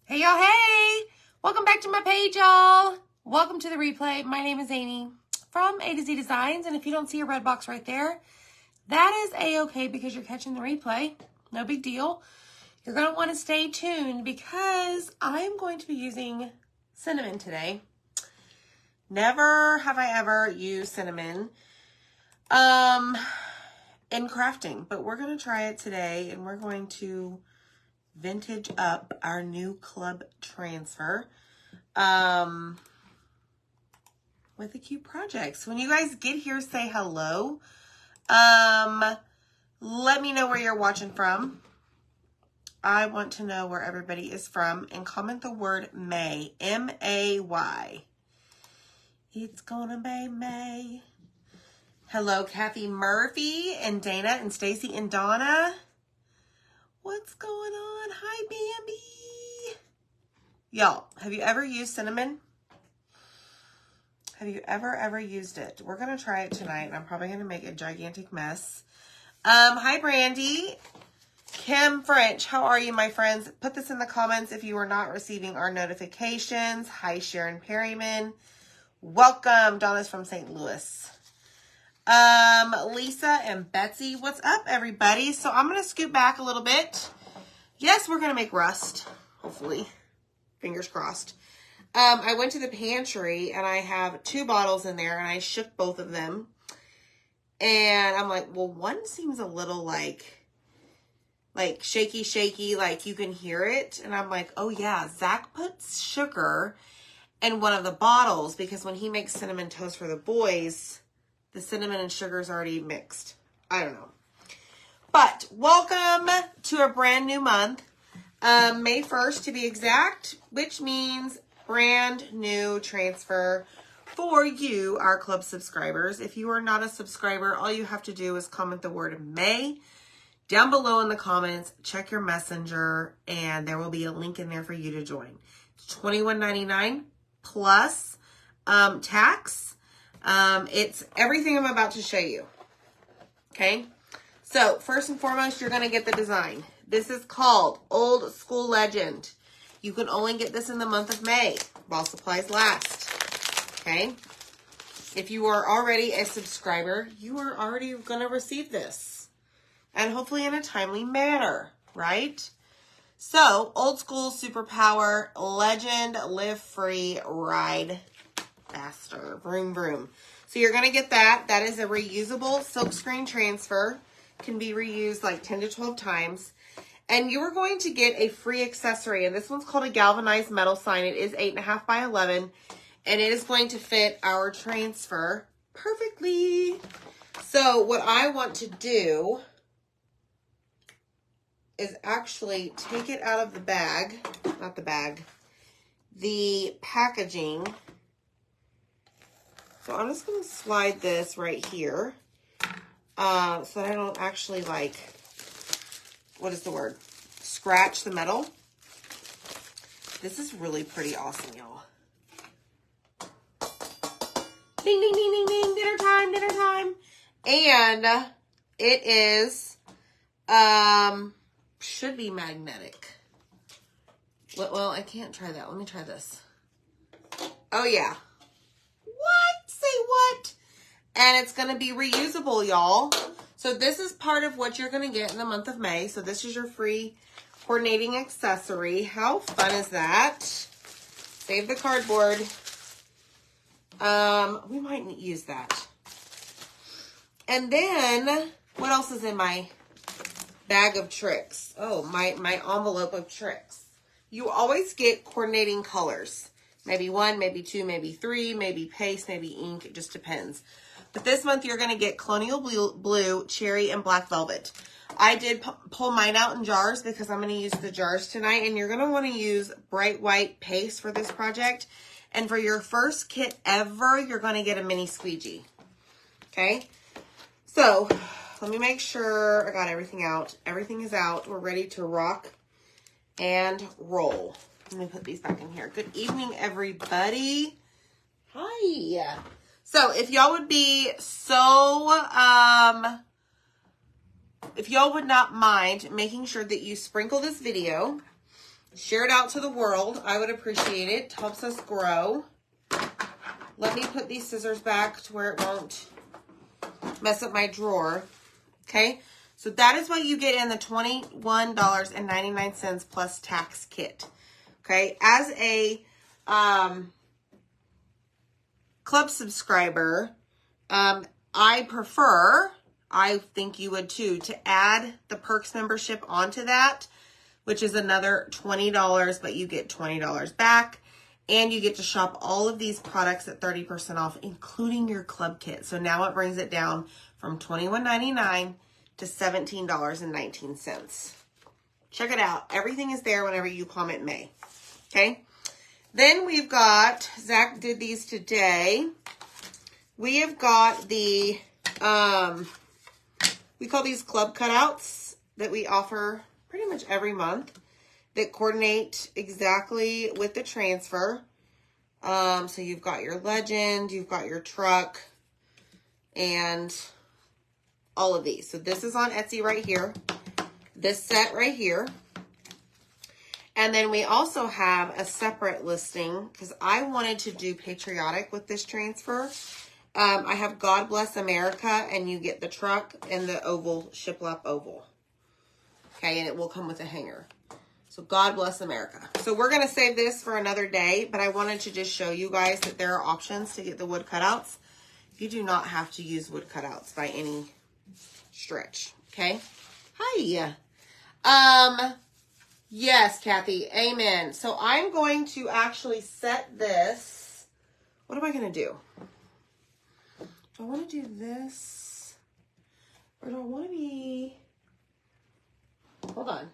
Hey y'all, hey! Welcome back to my page, y'all. Welcome to the replay. My name is Amy from A to Z Designs, and if you don't see a red box right there, that is A-okay because you're catching the replay. No big deal. You're going to want to stay tuned because I'm going to be using cinnamon today. Never have I ever used cinnamon in crafting, but we're going to try it today, and we're going to vintage up our new club transfer with a cute project. So when you guys get here, say hello. Let me know where you're watching from. I want to know where everybody is from, and comment the word May, M-A-Y. It's gonna be May. Hello, Kathy Murphy and Dana and Stacy and Donna. What's going on? Hi, Bambi. Y'all, have you ever used cinnamon? Have you ever used it? We're going to try it tonight, and I'm probably going to make a gigantic mess. Hi, Brandy. Kim French, how are you, my friends? Put this in the comments if you are not receiving our notifications. Hi, Sharon Perryman. Welcome. Donna's from St. Louis. Lisa and Betsy, what's up, everybody? So I'm going to scoot back a little bit. Yes, we're going to make rust, hopefully. Fingers crossed. I went to the pantry and I have 2 bottles in there and I shook both of them. And I'm like, well, one seems a little like shaky, like you can hear it. And I'm like, oh yeah, Zach puts sugar in one of the bottles because when he makes cinnamon toast for the boys, the cinnamon and sugar is already mixed. I don't know. But welcome to a brand new month. May 1st to be exact, which means brand new transfer for you, our club subscribers. If you are not a subscriber, all you have to do is comment the word May down below in the comments, check your messenger, and there will be a link in there for you to join. It's $21.99 plus tax. It's everything I'm about to show you. Okay? So, first and foremost, you're going to get the design. This is called Old School Legend. You can only get this in the month of May while supplies last. Okay? If you are already a subscriber, you are already going to receive this. And hopefully in a timely manner, right? So, Old School Superpower Legend, live free, ride faster. Vroom, vroom. So, you're going to get that. That is a reusable silkscreen transfer. Can be reused like 10 to 12 times. And you are going to get a free accessory. And this one's called a galvanized metal sign. It is 8.5 by 11. And it is going to fit our transfer perfectly. So what I want to do is actually take it out of the bag. Not the bag. The packaging. So I'm just going to slide this right here. So that I don't actually what is the word? Scratch the metal. This is really pretty awesome, y'all. Ding, ding, ding, ding, ding. Dinner time, dinner time. And it is, should be magnetic. Well, I can't try that. Let me try this. Oh, yeah. What? Say what? And it's going to be reusable, y'all. So this is part of what you're going to get in the month of May. So this is your free coordinating accessory. How fun is that? Save the cardboard. We might use that. And then, what else is in my bag of tricks? Oh, my envelope of tricks. You always get coordinating colors. Maybe 1, maybe 2, maybe 3, maybe paste, maybe ink. It just depends. But this month, you're going to get Colonial Blue, Cherry, and Black Velvet. I did pull mine out in jars because I'm going to use the jars tonight. And you're going to want to use bright white paste for this project. And for your first kit ever, you're going to get a mini squeegee. Okay? So, let me make sure I got everything out. Everything is out. We're ready to rock and roll. Let me put these back in here. Good evening, everybody. Hi. So, if y'all would be so, if y'all would not mind making sure that you sprinkle this video Share it out to the world. I would appreciate it. Helps us grow. Let me put these scissors back to where it won't mess up my drawer. Okay, so that is what you get in the $21.99 plus tax kit. Okay, as a club subscriber, I think you would too, to add the Perks membership onto that, which is another $20, but you get $20 back. And you get to shop all of these products at 30% off, including your club kit. So now it brings it down from $21.99 to $17.19. Check it out. Everything is there whenever you comment May. Okay. Then we've got, Zach did these today. We have got the, we call these club cutouts that we offer pretty much every month, that coordinate exactly with the transfer. So you've got your legend, you've got your truck, and all of these. So this is on Etsy right here. This set right here. And then we also have a separate listing because I wanted to do patriotic with this transfer. I have God Bless America, and you get the truck and the oval, shiplap oval. Okay, and it will come with a hanger. So God Bless America. So we're going to save this for another day, but I wanted to just show you guys that there are options to get the wood cutouts. You do not have to use wood cutouts by any stretch. Okay. Hi. Yes, Kathy. Amen. So I'm going to actually set this. What am I going to do? Do I want to do this? Or do I want to be... Hold on.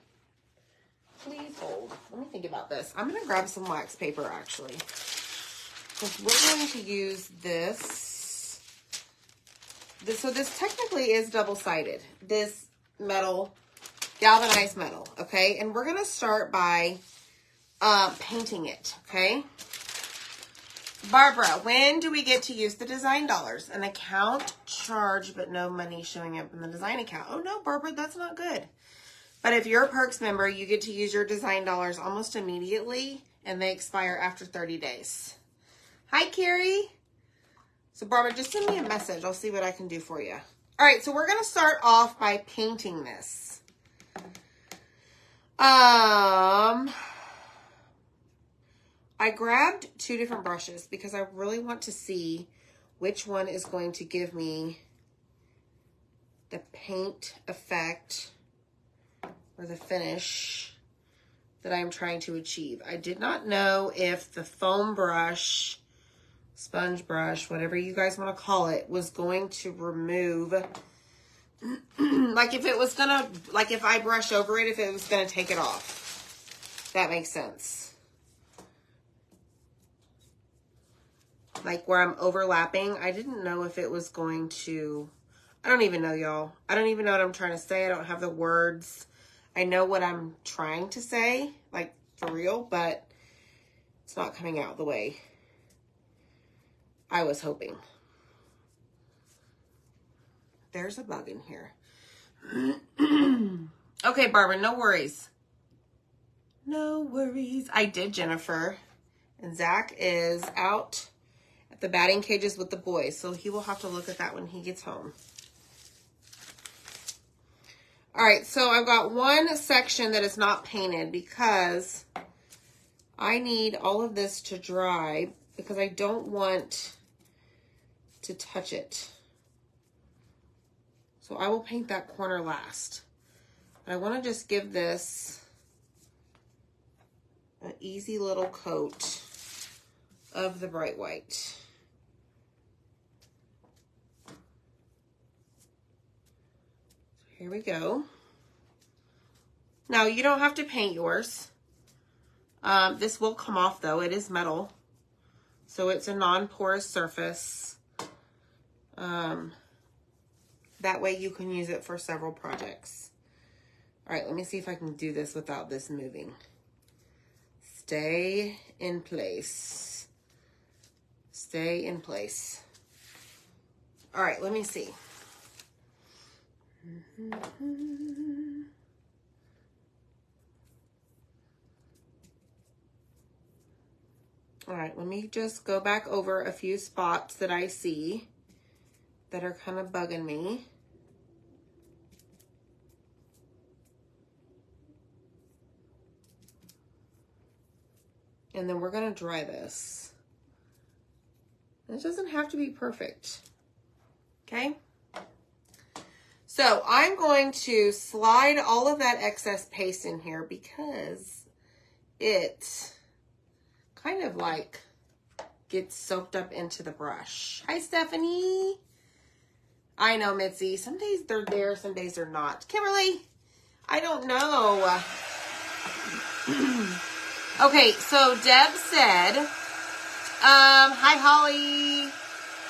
Please hold. Let me think about this. I'm going to grab some wax paper, actually. Because we're going to use this. So this technically is double-sided. This metal, galvanized metal, okay? And we're going to start by painting it, okay? Barbara, when do we get to use the design dollars? An account charge, but no money showing up in the design account. Oh, no, Barbara, that's not good. But if you're a Perks member, you get to use your design dollars almost immediately, and they expire after 30 days. Hi, Carrie. So, Barbara, just send me a message. I'll see what I can do for you. All right, so we're going to start off by painting this. I grabbed 2 different brushes because I really want to see which one is going to give me the paint effect or the finish that I'm trying to achieve. I did not know if the foam brush, sponge brush, whatever you guys want to call it, was going to remove, like if it was gonna, like if I brush over it, if it was gonna take it off. That makes sense. Like where I'm overlapping, I didn't know if it was going to, I don't even know, y'all. I don't even know what I'm trying to say. I don't have the words. I know what I'm trying to say, like for real, but it's not coming out the way I was hoping. There's a bug in here. Okay, Barbara, no worries. No worries. I did, Jennifer. And Zach is out at the batting cages with the boys, so he will have to look at that when he gets home. All right, so I've got one section that is not painted because I need all of this to dry because I don't want to touch it. So I will paint that corner last. But I want to just give this an easy little coat of the bright white. Here we go. Now, you don't have to paint yours. This will come off, though. It is metal. So it's a non-porous surface. That way you can use it for several projects. All right, let me see if I can do this without this moving. Stay in place. Stay in place. All right, let me see. All right, let me just go back over a few spots that I see that are kind of bugging me. And then we're going to dry this. It doesn't have to be perfect. Okay? So I'm going to slide all of that excess paste in here because it kind of like gets soaked up into the brush. Hi, Stephanie. I know, Mitzi. Some days they're there, some days they're not. Kimberly, I don't know. Okay, so Deb said, hi, Holly.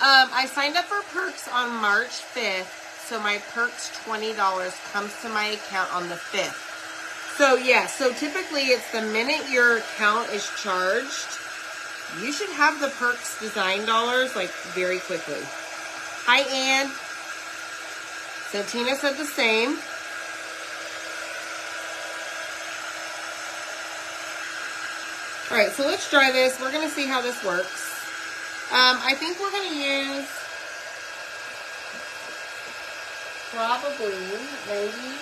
I signed up for Perks on March 5th. So my Perks $20 comes to my account on the 5th. So yeah, so typically it's the minute your account is charged, you should have the Perks design dollars like very quickly. Hi, Ann. So Tina said the same. All right, so let's try this. We're gonna see how this works. I think we're gonna use probably, maybe,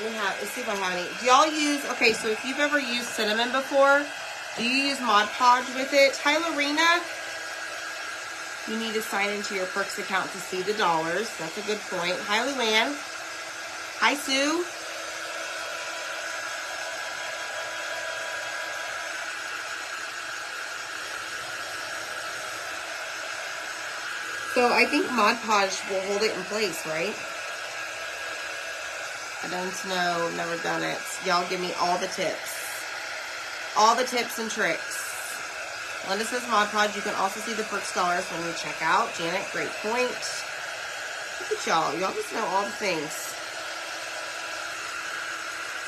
let's see if I have any. Do y'all use, okay, so if you've ever used cinnamon before, do you use Mod Podge with it? Hi, Lorena. You need to sign into your Perks account to see the dollars. That's a good point. Hi, Luann. Hi, Sue. So I think Mod Podge will hold it in place, right? I don't know. Never done it. Y'all give me all the tips. All the tips and tricks. Linda says Mod Podge. You can also see the Perks dollars when you check out. Janet, great point. Look at y'all. Y'all just know all the things.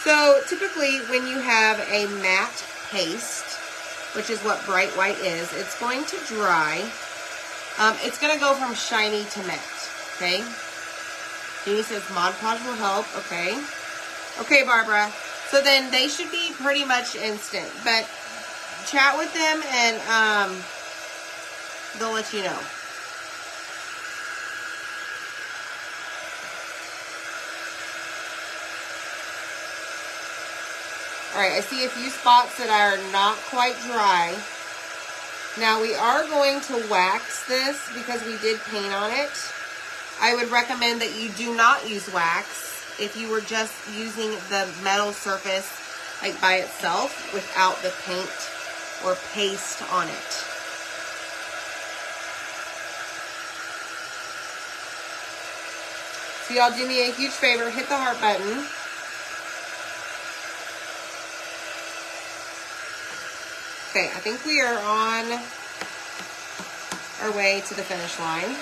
So typically when you have a matte paste, which is what Bright White is, it's going to dry. It's going to go from shiny to matte, okay? Jeannie says Mod Podge will help, okay? Okay, Barbara. So then they should be pretty much instant, but chat with them and they'll let you know. All right, I see a few spots that are not quite dry. Now we are going to wax this because we did paint on it. I would recommend that you do not use wax if you were just using the metal surface like by itself without the paint or paste on it. So y'all do me a huge favor, hit the heart button. Okay, I think we are on our way to the finish line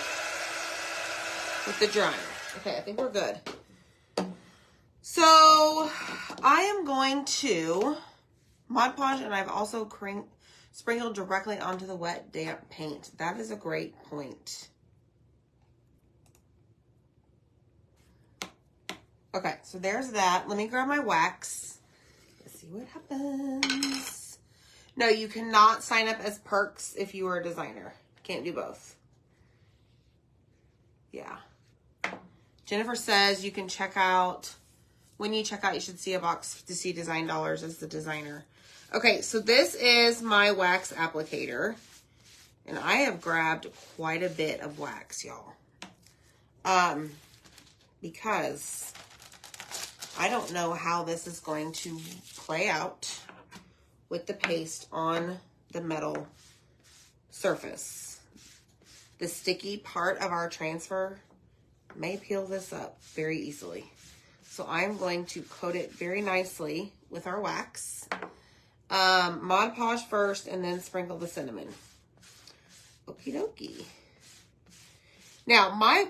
with the drying. Okay, I think we're good. So I am going to Mod Podge, and I've also sprinkled directly onto the wet, damp paint. That is a great point. Okay, so there's that. Let me grab my wax. Let's see what happens. No, you cannot sign up as Perks if you are a designer. Can't do both. Yeah. Jennifer says you can check out, when you check out, you should see a box to see design dollars as the designer. Okay, so this is my wax applicator. And I have grabbed quite a bit of wax, y'all. Because I don't know how this is going to play out with the paste on the metal surface. The sticky part of our transfer may peel this up very easily. So I'm going to coat it very nicely with our wax. Mod Podge first and then sprinkle the cinnamon. Okie dokie. Now my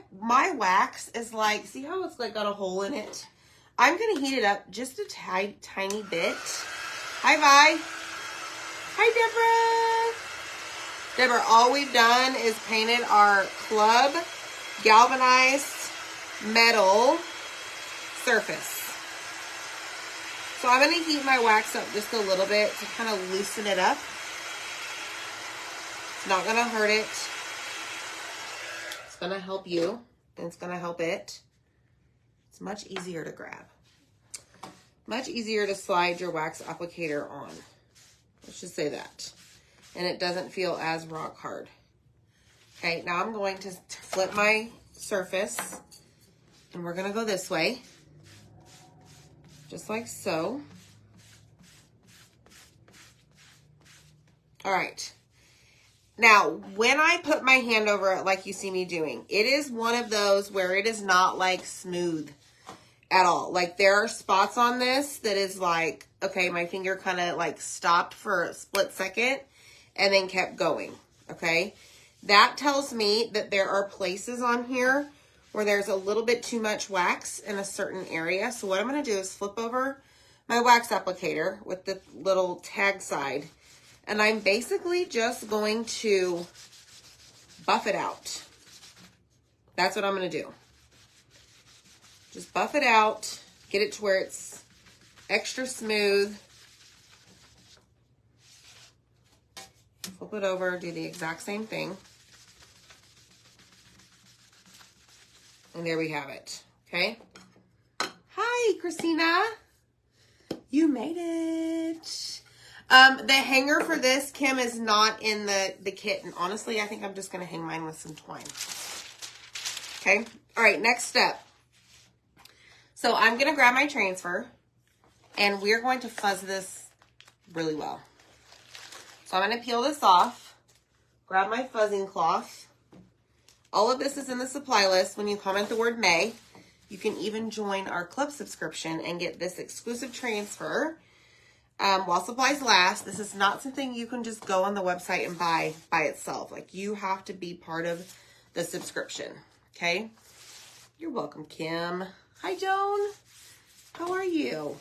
wax is like, see how it's like got a hole in it? I'm gonna heat it up just a tiny bit. Hi, Vi. Hi, Deborah. Deborah, all we've done is painted our club galvanized metal surface. So I'm going to heat my wax up just a little bit to kind of loosen it up. It's not going to hurt it. It's going to help you, and it's going to help it. It's much easier to grab. Much easier to slide your wax applicator on. Let's just say that. And it doesn't feel as rock hard. Okay, now I'm going to flip my surface, and we're going to go this way. Just like so. All right. Now, when I put my hand over it like you see me doing, it is one of those where it is not like smooth at all. Like there are spots on this that is like, okay, my finger kind of like stopped for a split second and then kept going, okay? That tells me that there are places on here where there's a little bit too much wax in a certain area. So what I'm going to do is flip over my wax applicator with the little tag side. And I'm basically just going to buff it out. That's what I'm going to do. Just buff it out. Get it to where it's extra smooth. Flip it over. Do the exact same thing. And there we have it. Okay. Hi, Christina. You made it. The hanger for this, Kim, is not in the kit. And honestly, I think I'm just going to hang mine with some twine. Okay. All right. Next step. So I'm going to grab my transfer and we're going to fuzz this really well. So I'm going to peel this off, grab my fuzzing cloth. All of this is in the supply list. When you comment the word May, you can even join our club subscription and get this exclusive transfer. While supplies last, this is not something you can just go on the website and buy by itself. Like, you have to be part of the subscription, okay? You're welcome, Kim. Hi, Joan. How are you?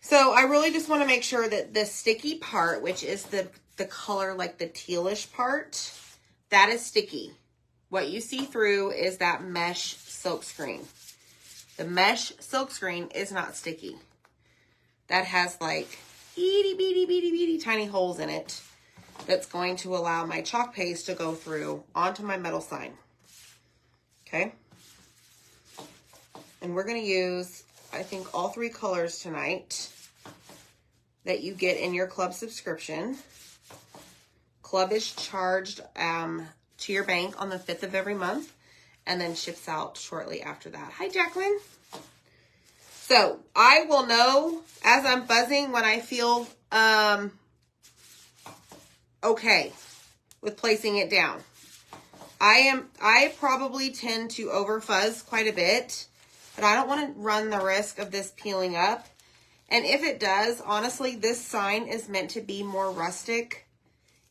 So I really just want to make sure that the sticky part, which is the color, like the tealish part, that is sticky. What you see through is that mesh silk screen. The mesh silk screen is not sticky. That has like itty bitty tiny holes in it that's going to allow my chalk paste to go through onto my metal sign. Okay. And we're going to use, I think, all 3 colors tonight that you get in your club subscription. Club is charged to your bank on the 5th of every month and then ships out shortly after that. Hi, Jacqueline. So I will know as I'm fuzzing when I feel okay with placing it down. I probably tend to over fuzz quite a bit, but I don't want to run the risk of this peeling up. And if it does, honestly, this sign is meant to be more rustic.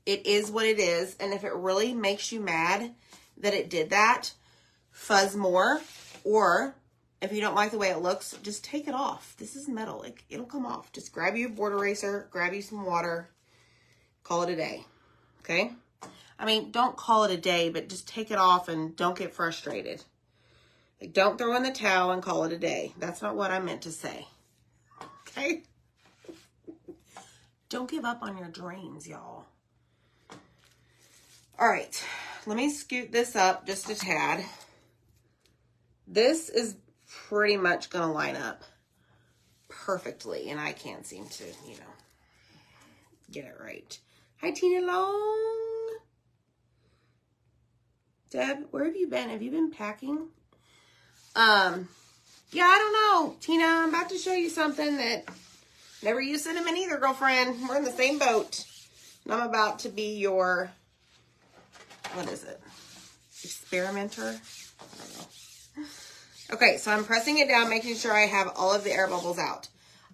It is what it is. And if it really makes you mad that it did that, fuzz more. Or if you don't like the way it looks, just take it off. This is metal. It'll come off. Just grab you a board eraser, grab you some water, call it a day. Okay? I mean, don't call it a day, but just take it off and don't get frustrated. Like, don't throw in the towel and call it a day. That's not what I meant to say. Okay? Don't give up on your dreams, y'all. All right. Let me scoot this up just a tad. This is pretty much going to line up perfectly, and I can't seem to, get it right. Hi, Tina Long. Deb, where have you been? Have you been packing? Yeah, I don't know. Tina, I'm about to show you something that never used cinnamon either, girlfriend. We're in the same boat. And I'm about to be your, what is it? Experimenter? I don't know. Okay, so I'm pressing it down, making sure I have all of the air bubbles out.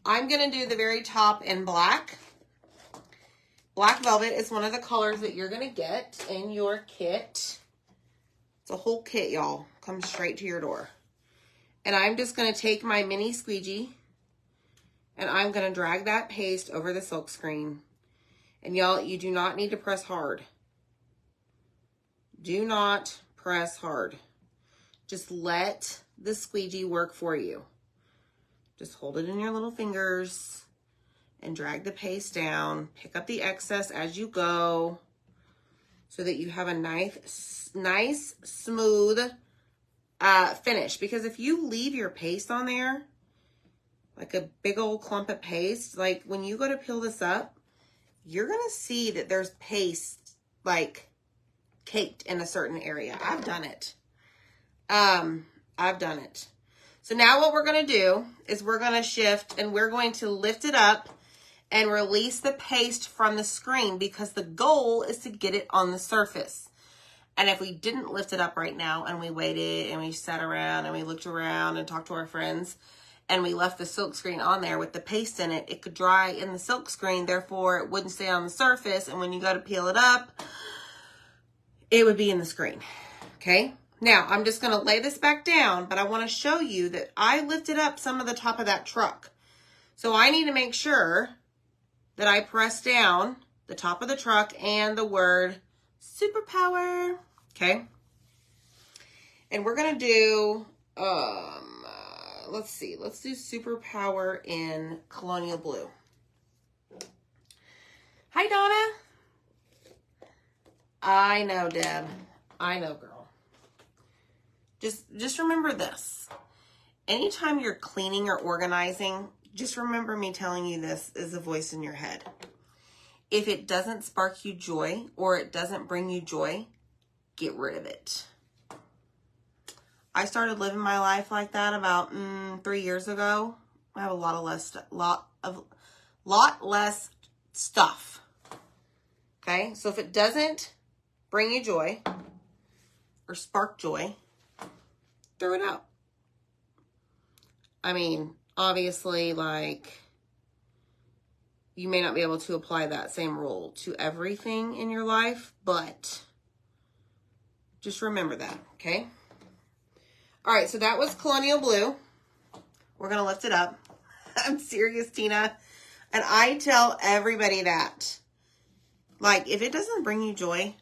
I'm going to do the very top in black. Black velvet is one of the colors that you're going to get in your kit. It's a whole kit, y'all. Comes straight to your door. And I'm just going to take my mini squeegee and I'm going to drag that paste over the silk screen. And y'all, you do not need to press hard. Do not press hard. Just let the squeegee work for you. Just hold it in your little fingers and drag the paste down. Pick up the excess as you go so that you have a nice smooth finish. Because if you leave your paste on there, like a big old clump of paste, like when you go to peel this up, you're going to see that there's paste like caked in a certain area. I've done it. I've done it. So now what we're going to do is we're going to shift and we're going to lift it up and release the paste from the screen, because the goal is to get it on the surface. And if we didn't lift it up right now and we waited and we sat around and we looked around and talked to our friends and we left the silk screen on there with the paste in it, it could dry in the silk screen, therefore it wouldn't stay on the surface, and when you go to peel it up, it would be in the screen. Okay? Now, I'm just going to lay this back down, but I want to show you that I lifted up some of the top of that truck. So I need to make sure that I press down the top of the truck and the word superpower. Okay? And we're going to do, let's see, let's do superpower in Colonial Blue. Hi, Donna. I know, Deb. I know, girl. Just remember this. Anytime you're cleaning or organizing, just remember me telling you this as a voice in your head. If it doesn't spark you joy or it doesn't bring you joy, get rid of it. I started living my life like that about 3 years ago. I have a lot less stuff. Okay, so if it doesn't bring you joy or spark joy, throw it out. I mean, obviously, like, you may not be able to apply that same rule to everything in your life, but just remember that, okay? All right, so that was Colonial Blue. We're going to lift it up. I'm serious, Tina. And I tell everybody that. Like, if it doesn't bring you joy,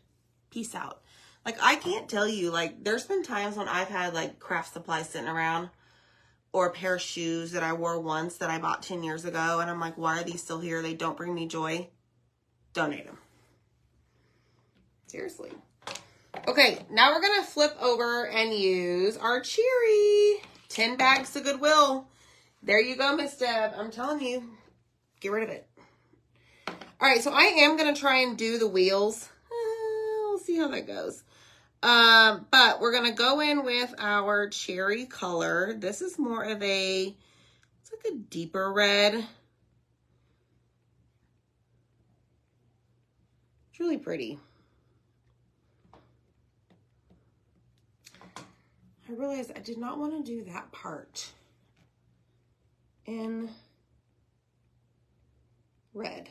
peace out. Like, I can't tell you, like, there's been times when I've had, like, craft supplies sitting around, or a pair of shoes that I wore once that I bought 10 years ago, and I'm like, why are these still here? They don't bring me joy. Donate them. Seriously. Okay, now we're going to flip over and use our Cheery. 10 bags to Goodwill. There you go, Miss Deb. I'm telling you, get rid of it. All right, so I am going to try and do the wheels. We'll see how that goes. But we're going to go in with our cherry color. This is more of it's like a deeper red. It's really pretty. I realized I did not want to do that part in red.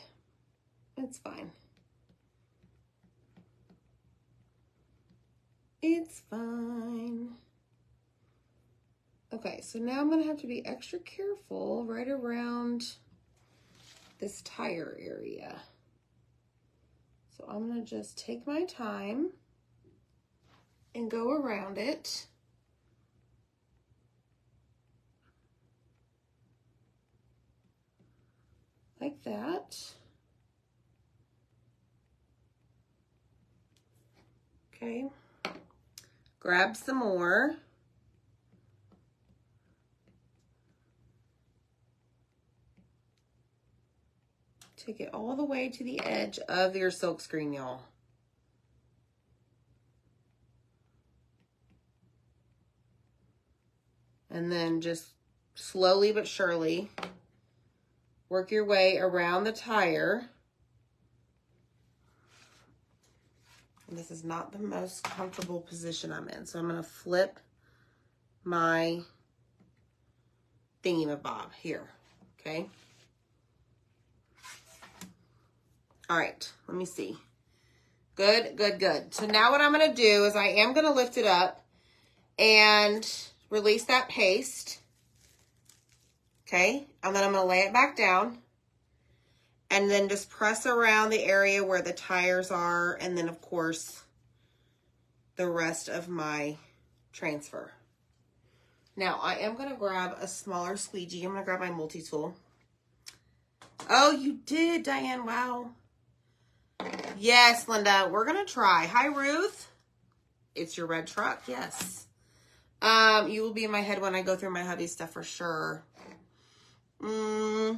It's fine. It's fine. Okay, so now I'm going to have to be extra careful right around this tire area. So I'm going to just take my time and go around it. Like that. Okay. Grab some more. Take it all the way to the edge of your silk screen, y'all. And then just slowly but surely work your way around the tire. And this is not the most comfortable position I'm in, so I'm going to flip my thingy-mabob here, okay? All right, let me see. Good, good, good. So now what I'm going to do is I am going to lift it up and release that paste, okay? And then I'm going to lay it back down and then just press around the area where the tires are, and then, of course, the rest of my transfer. Now, I am going to grab a smaller squeegee. I'm going to grab my multi-tool. Oh, you did, Diane. Wow. Yes, Linda. We're going to try. Hi, Ruth. It's your red truck. Yes. You will be in my head when I go through my hubby's stuff for sure. Yeah,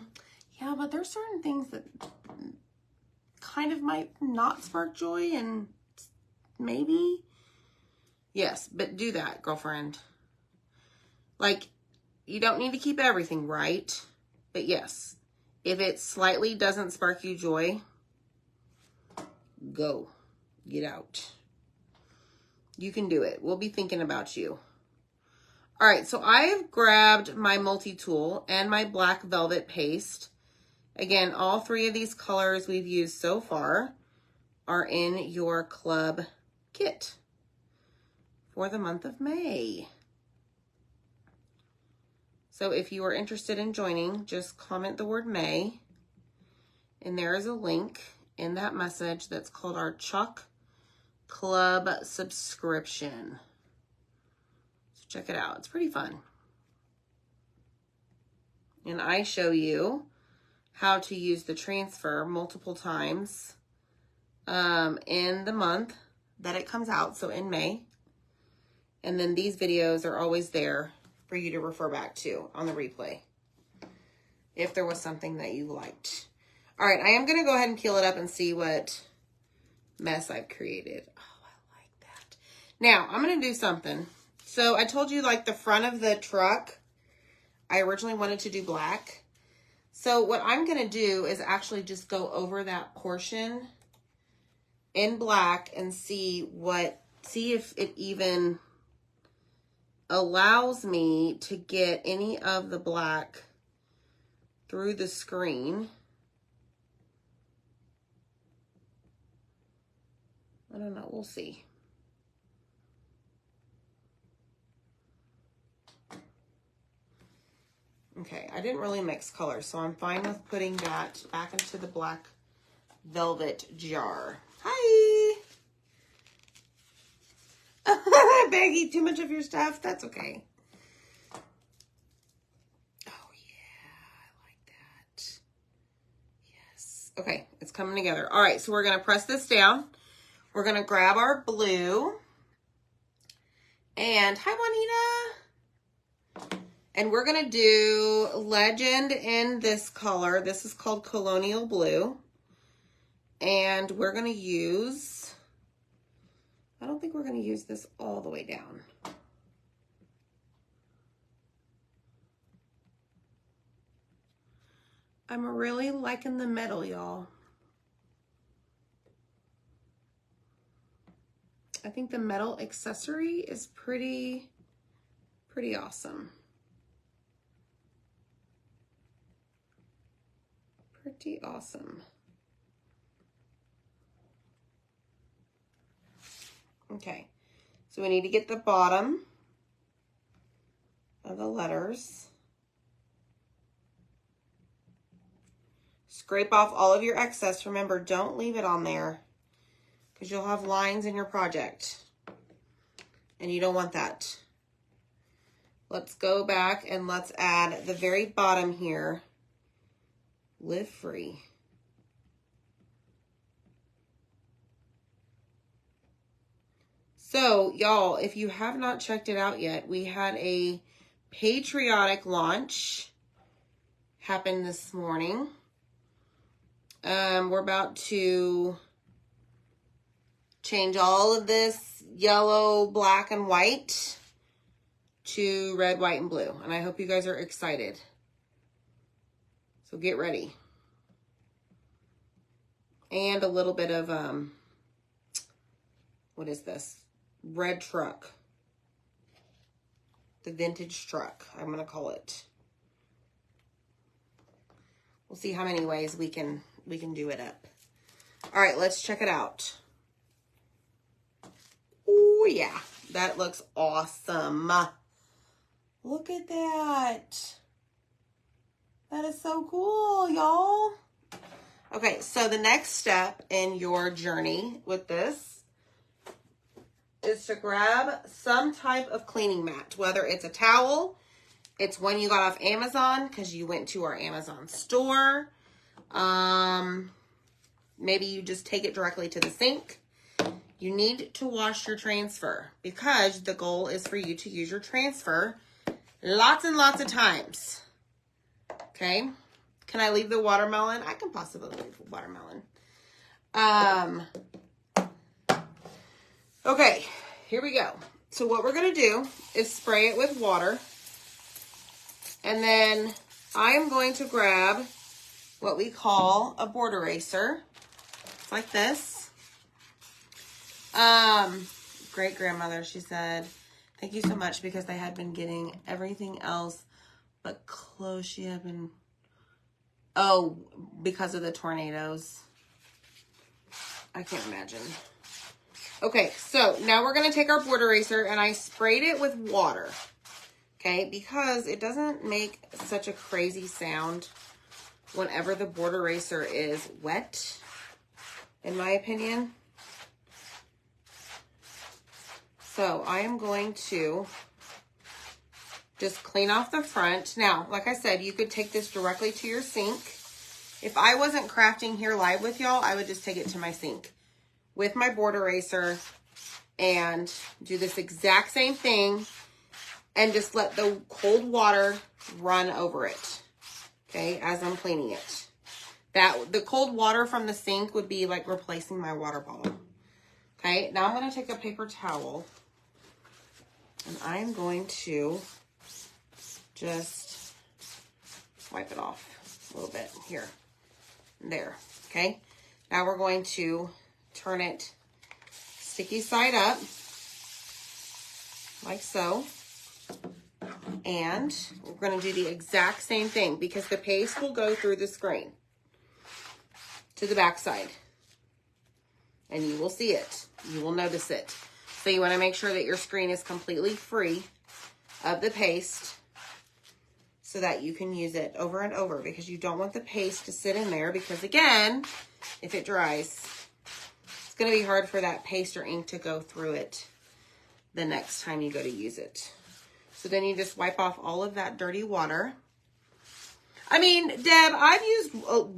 but there's certain things that kind of might not spark joy and maybe. Yes, but do that, girlfriend. Like, you don't need to keep everything, right? But yes, if it slightly doesn't spark you joy, go. Get out. You can do it. We'll be thinking about you. All right, so I have grabbed my multi-tool and my black velvet paste. Again, all three of these colors we've used so far are in your club kit for the month of May. So if you are interested in joining, just comment the word May, and there is a link in that message that's called our Chalk Club subscription. So check it out. It's pretty fun. And I show you how to use the transfer multiple times in the month that it comes out, so in May. And then these videos are always there for you to refer back to on the replay if there was something that you liked. All right, I am going to go ahead and peel it up and see what mess I've created. Oh, I like that. Now, I'm going to do something. So I told you, like, the front of the truck, I originally wanted to do black. So what I'm going to do is actually just go over that portion in black and see if it even allows me to get any of the black through the screen. I don't know. We'll see. Okay, I didn't really mix colors, so I'm fine with putting that back into the black velvet jar. Hi! Baggy, too much of your stuff? That's okay. Oh, yeah, I like that. Yes. Okay, it's coming together. All right, so we're going to press this down. We're going to grab our blue. And hi, Juanita. And we're going to do Legend in this color. This is called Colonial Blue. And we're going to use, I don't think we're going to use this all the way down. I'm really liking the metal, y'all. I think the metal accessory is pretty awesome. Pretty awesome. Okay, so we need to get the bottom of the letters. Scrape off all of your excess. Remember, don't leave it on there because you'll have lines in your project and you don't want that. Let's go back and let's add the very bottom here. Live free. So, y'all, if you have not checked it out yet, we had a patriotic launch happen this morning. We're about to change all of this yellow, black, and white to red, white, and blue. And I hope you guys are excited. So get ready. And a little bit of, what is this? Red truck. The vintage truck, I'm going to call it. We'll see how many ways we can do it up. All right, let's check it out. Oh, yeah. That looks awesome. Look at that. That is so cool, y'all. Okay, so the next step in your journey with this is to grab some type of cleaning mat, whether it's a towel, it's one you got off Amazon because you went to our Amazon store. Maybe you just take it directly to the sink. You need to wash your transfer because the goal is for you to use your transfer lots and lots of times. Okay. Can I leave the watermelon? I can possibly leave the watermelon. Okay, here we go. So what we're going to do is spray it with water. And then I am going to grab what we call a board eraser. It's like this. Great grandmother, she said, thank you so much because they had been getting everything else but clothes. She had been, oh, because of the tornadoes. I can't imagine. Okay, so now we're going to take our board eraser and I sprayed it with water. Okay, because it doesn't make such a crazy sound whenever the board eraser is wet, in my opinion. So I am going to just clean off the front. Now, like I said, you could take this directly to your sink. If I wasn't crafting here live with y'all, I would just take it to my sink with my board eraser and do this exact same thing and just let the cold water run over it, okay, as I'm cleaning it. The cold water from the sink would be like replacing my water bottle. Okay, now I'm going to take a paper towel and I'm going to just wipe it off a little bit here and there. Okay, now we're going to turn it sticky side up like so. And we're going to do the exact same thing because the paste will go through the screen to the back side. And you will see it. You will notice it. So you want to make sure that your screen is completely free of the paste so that you can use it over and over because you don't want the paste to sit in there because, again, if it dries, it's going to be hard for that paste or ink to go through it the next time you go to use it. So then you just wipe off all of that dirty water. I mean, Deb, I've used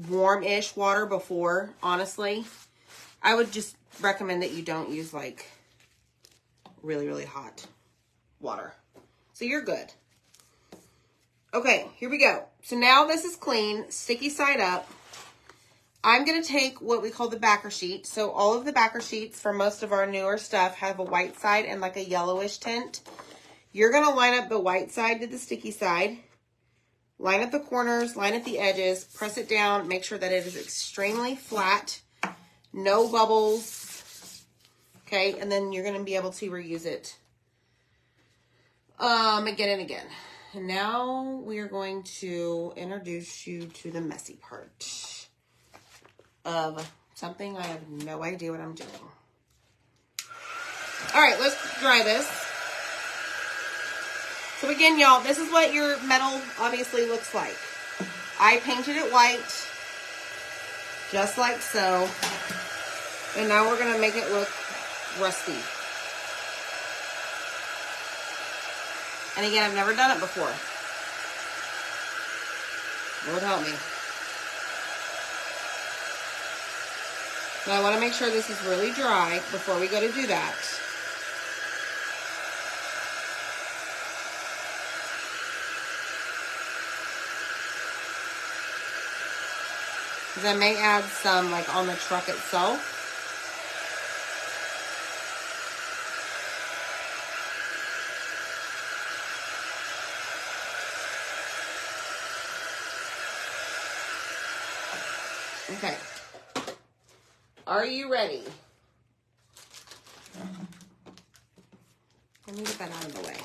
warm-ish water before, honestly. I would just recommend that you don't use like really, really hot water. So you're good. Okay, here we go. So now this is clean, sticky side up. I'm going to take what we call the backer sheet. So all of the backer sheets for most of our newer stuff have a white side and like a yellowish tint. You're going to line up the white side to the sticky side. Line up the corners, line up the edges, press it down, make sure that it is extremely flat, no bubbles, okay? And then you're going to be able to reuse it again and again. And now we are going to introduce you to the messy part of something I have no idea what I'm doing. All right, let's dry this. So again, y'all, this is what your metal obviously looks like. I painted it white, just like so. And now we're going to make it look rusty. And again, I've never done it before. Lord help me. But I want to make sure this is really dry before we go to do that. Because I may add some like on the truck itself. Okay. Are you ready? Let me get that out of the way.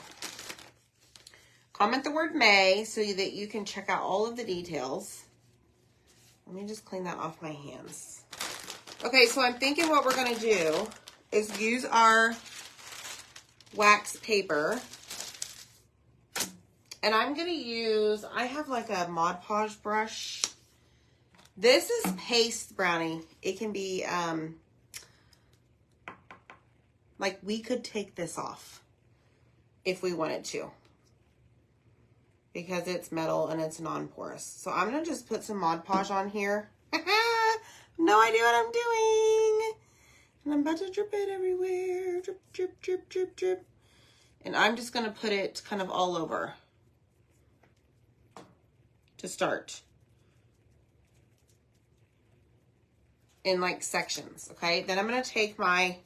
Comment the word May so that you can check out all of the details. Let me just clean that off my hands. Okay, so I'm thinking what we're going to do is use our wax paper. And I'm going to use, I have like a Mod Podge brush. This is paste, Brownie. It can be Like, we could take this off if we wanted to, because it's metal and it's non-porous. So I'm going to just put some Mod Podge on here. No idea what I'm doing. And I'm about to drip it everywhere. Drip, drip, drip, drip, drip. And I'm just going to put it kind of all over to start. In like sections, okay? Then I'm going to take my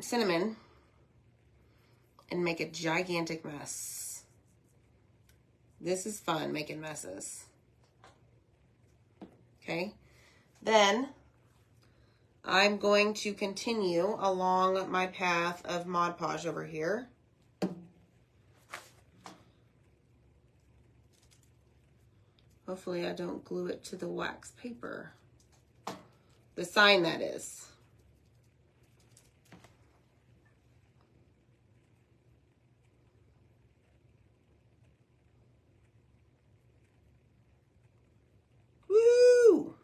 cinnamon and make a gigantic mess. This is fun, making messes. Okay? Then I'm going to continue along my path of Mod Podge over here. Hopefully I don't glue it to the wax paper. The sign, that is. Woo!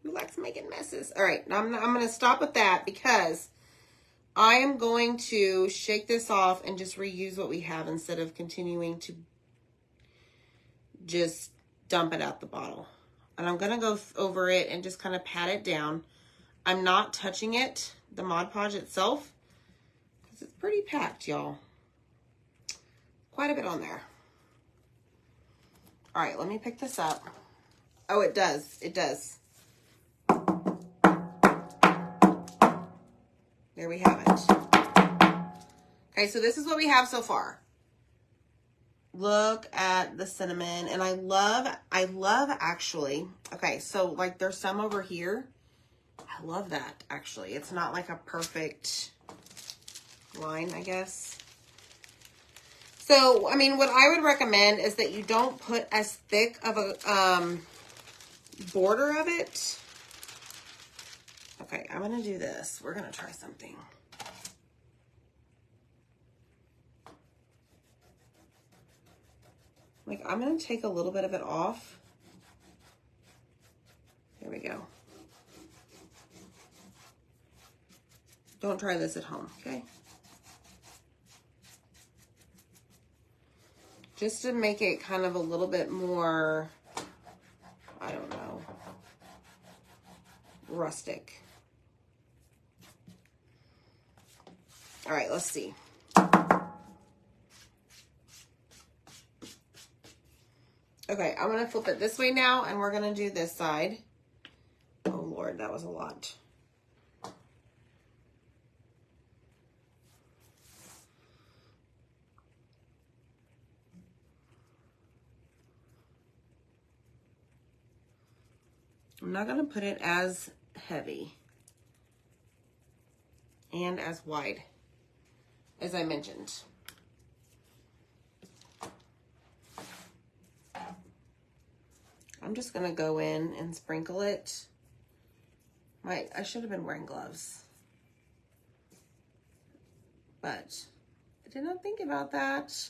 Who likes making messes? All right, now I'm going to stop with that because I am going to shake this off and just reuse what we have instead of continuing to just dump it out the bottle. And I'm going to go over it and just kind of pat it down. I'm not touching it, the Mod Podge itself, because it's pretty packed, y'all. Quite a bit on there. All right, let me pick this up. Oh, it does. It does. There we have it. Okay, so this is what we have so far. Look at the cinnamon, and I love actually, okay, so like there's some over here. I love that, actually. It's not like a perfect line, I guess. So, I mean, what I would recommend is that you don't put as thick of a border of it. Okay, I'm going to do this. We're going to try something. Like, I'm going to take a little bit of it off. There we go. Don't try this at home, okay? Just to make it kind of a little bit more, I don't know, rustic. All right, let's see. Okay, I'm going to flip it this way now, and we're going to do this side. Oh, Lord, that was a lot. I'm not going to put it as heavy and as wide as I mentioned. I'm just going to go in and sprinkle it. I should have been wearing gloves, but I did not think about that.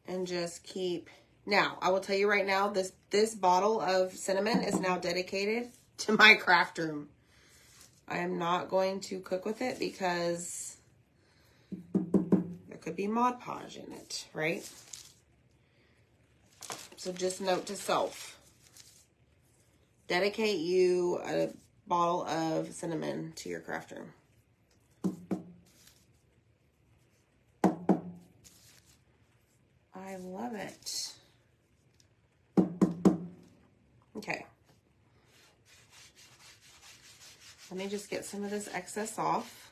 And just keep, now I will tell you right now, this bottle of cinnamon is now dedicated to my craft room. I am not going to cook with it because there could be Mod Podge in it, right? So just note to self, dedicate you a bottle of cinnamon to your craft room. I love it. Okay. Let me just get some of this excess off.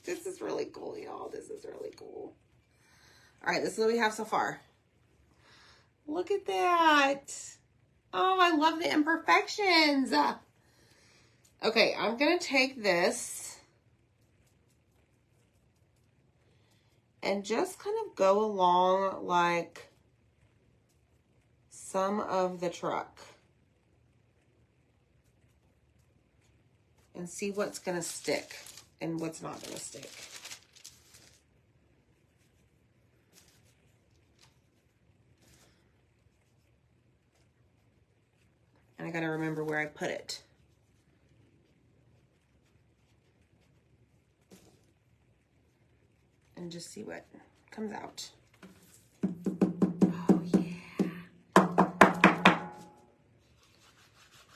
This is really cool, y'all. This is really cool. All right, this is what we have so far. Look at that. Oh, I love the imperfections. Okay, I'm going to take this and just kind of go along like some of the truck and see what's going to stick and what's not going to stick. And I gotta remember where I put it. And just see what comes out. Oh, yeah.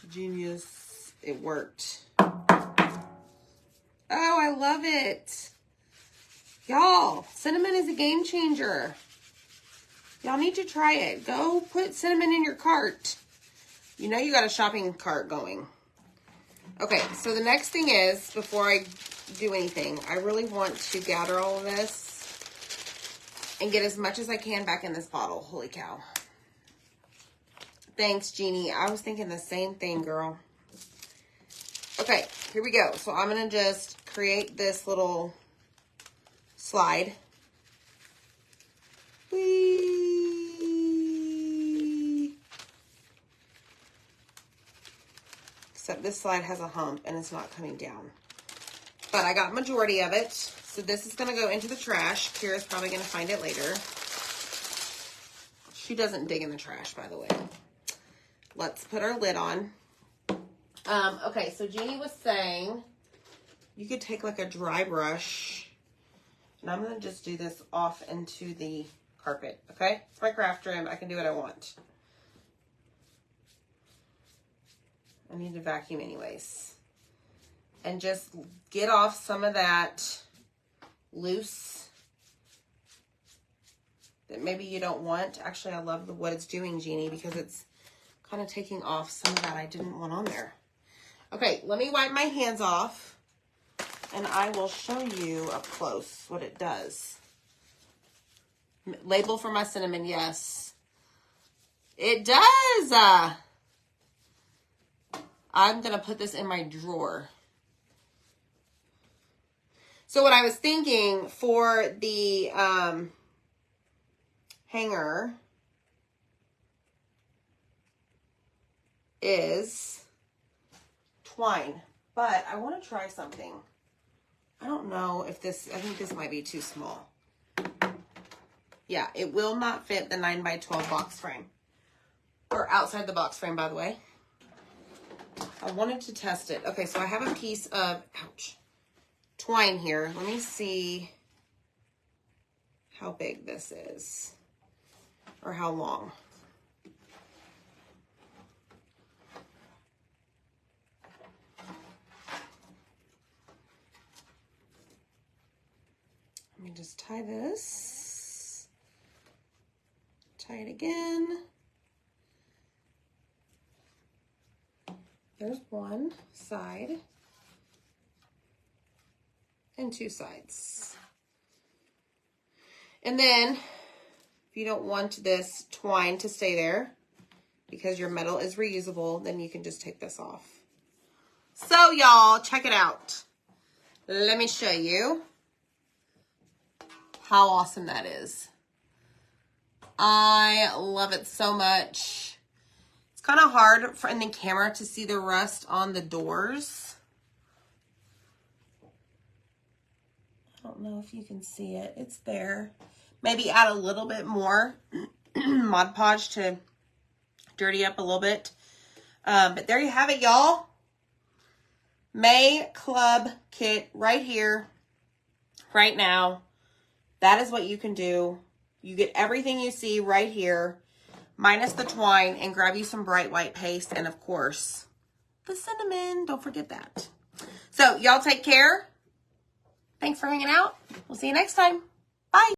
Genius. It worked. Oh, I love it. Y'all, cinnamon is a game changer. Y'all need to try it. Go put cinnamon in your cart. You know you got a shopping cart going. Okay, so the next thing is, before I do anything, I really want to gather all of this and get as much as I can back in this bottle. Holy cow. Thanks, Jeannie. I was thinking the same thing, girl. Okay, here we go. So I'm going to just create this little slide. Whee! Except this slide has a hump and it's not coming down. But I got majority of it. So this is going to go into the trash. Kira's probably going to find it later. She doesn't dig in the trash, by the way. Let's put our lid on. Okay, so Jeannie was saying you could take like a dry brush. And I'm going to just do this off into the carpet, okay? It's my craft room. I can do what I want. I need to vacuum anyways. And just get off some of that loose that maybe you don't want. Actually, I love what it's doing, Jeannie, because it's kind of taking off some of that I didn't want on there. Okay, let me wipe my hands off, and I will show you up close what it does. Label for my cinnamon, yes. It does! I'm going to put this in my drawer. So what I was thinking for the hanger is twine, but I want to try something. I don't know if this, I think this might be too small. Yeah, it will not fit the 9x12 box frame. Or outside the box frame, by the way. I wanted to test it. Okay, so I have a piece of, ouch, twine here. Let me see how big this is. Or how long. Let me just tie this. Tie it again. There's one side and two sides. And then, if you don't want this twine to stay there because your metal is reusable, then you can just take this off. So y'all, check it out. Let me show you how awesome that is. I love it so much. It's kind of hard in the camera to see the rust on the doors. I don't know if you can see it. It's there. Maybe add a little bit more Mod Podge to dirty up a little bit. But there you have it, y'all. May Club kit right here, right now. That is what you can do. You get everything you see right here, minus the twine, and grab you some bright white paste, and of course, the cinnamon. Don't forget that. So, y'all take care. Thanks for hanging out. We'll see you next time. Bye.